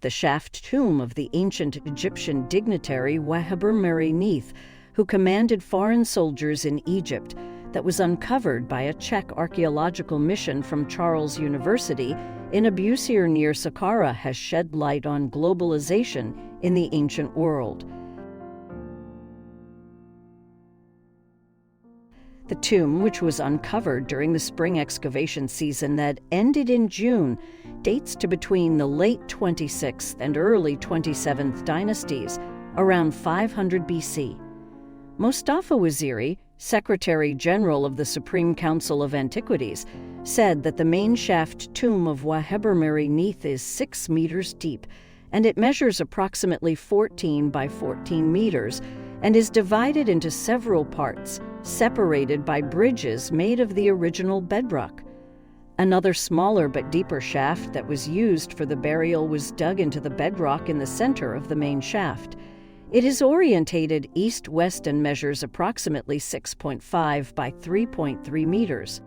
the shaft tomb of the ancient Egyptian dignitary Wahibre-mery-Neith, who commanded foreign soldiers in Egypt, that was uncovered by a Czech archaeological mission from Charles University in Abusir near Saqqara, has shed light on globalization in the ancient world. The tomb, which was uncovered during the spring excavation season that ended in June, dates to between the late 26th and early 27th dynasties, around 500 BC. Mustafa Waziri, Secretary General of the Supreme Council of Antiquities, said that the main shaft tomb of Wahibre-mery-Neith is 6 meters deep, and it measures approximately 14 by 14 meters and is divided into several parts, separated by bridges made of the original bedrock. Another smaller but deeper shaft that was used for the burial was dug into the bedrock in the center of the main shaft. It is orientated east-west and measures approximately 6.5 by 3.3 meters.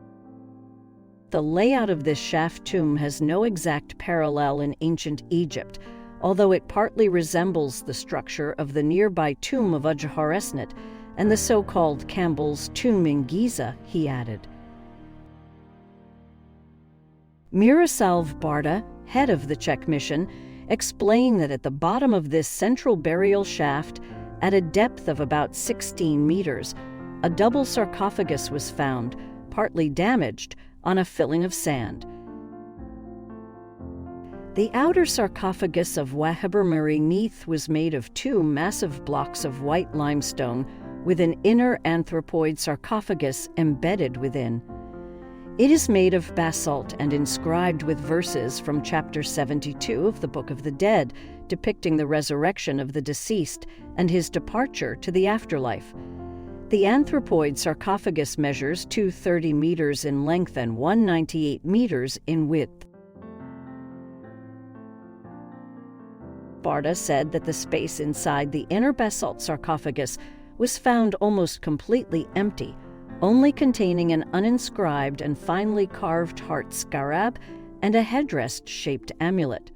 The layout of this shaft tomb has no exact parallel in ancient Egypt, although it partly resembles the structure of the nearby tomb of Abusir and the so-called Campbell's tomb in Giza, he added. Miroslav Barta, head of the Czech mission, explained that at the bottom of this central burial shaft, at a depth of about 16 meters, a double sarcophagus was found, partly damaged, on a filling of sand. The outer sarcophagus of Wahibre-mery-Neith was made of 2 massive blocks of white limestone with an inner anthropoid sarcophagus embedded within. It is made of basalt and inscribed with verses from chapter 72 of the Book of the Dead, depicting the resurrection of the deceased and his departure to the afterlife. The anthropoid sarcophagus measures 230 meters in length and 198 meters in width. Barta said that the space inside the inner basalt sarcophagus was found almost completely empty, only containing an uninscribed and finely carved heart scarab and a headdress-shaped amulet.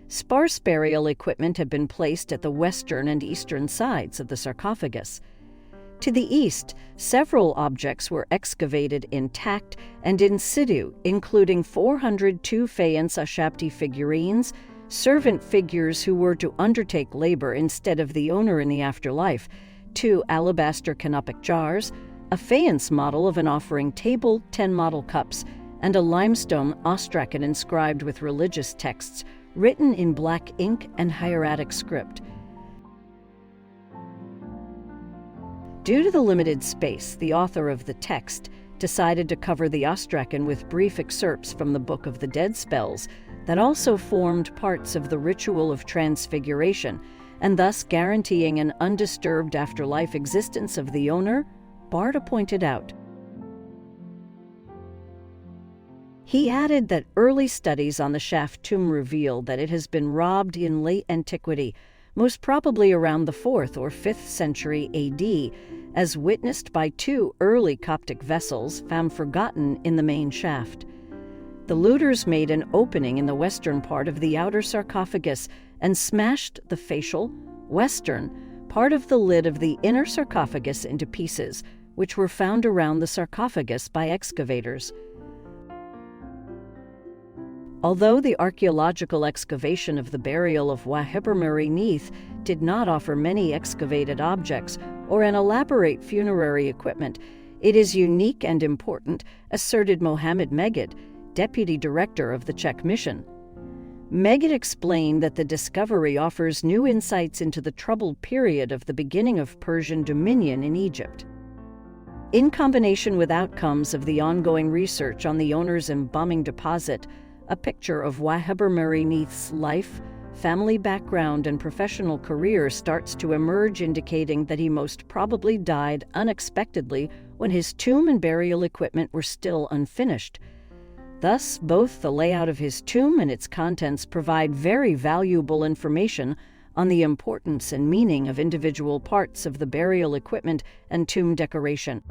Sparse burial equipment had been placed at the western and eastern sides of the sarcophagus. To the east, several objects were excavated intact and in situ, including 402 faience Ashapti figurines, servant figures who were to undertake labor instead of the owner in the afterlife, 2 alabaster canopic jars, a faience model of an offering table, 10 model cups, and a limestone ostracon inscribed with religious texts written in black ink and hieratic script. Due to the limited space, the author of the text decided to cover the ostracon with brief excerpts from the Book of the Dead spells that also formed parts of the ritual of transfiguration, and thus guaranteeing an undisturbed afterlife existence of the owner, Barta pointed out. He added that early studies on the shaft tomb reveal that it has been robbed in late antiquity, most probably around the 4th or 5th century AD, as witnessed by 2 early Coptic vessels found forgotten in the main shaft. The looters made an opening in the western part of the outer sarcophagus and smashed the facial, western, part of the lid of the inner sarcophagus into pieces, which were found around the sarcophagus by excavators. Although the archaeological excavation of the burial of Wahibre-mery-Neith did not offer many excavated objects or an elaborate funerary equipment, it is unique and important, asserted Mohammed Megid, deputy director of the Czech mission. Megid explained that the discovery offers new insights into the troubled period of the beginning of Persian dominion in Egypt. In combination with outcomes of the ongoing research on the owner's embalming deposit, a picture of Wahibre-mery-Neith's life, family background, and professional career starts to emerge, indicating that he most probably died unexpectedly when his tomb and burial equipment were still unfinished. Thus, both the layout of his tomb and its contents provide very valuable information on the importance and meaning of individual parts of the burial equipment and tomb decoration.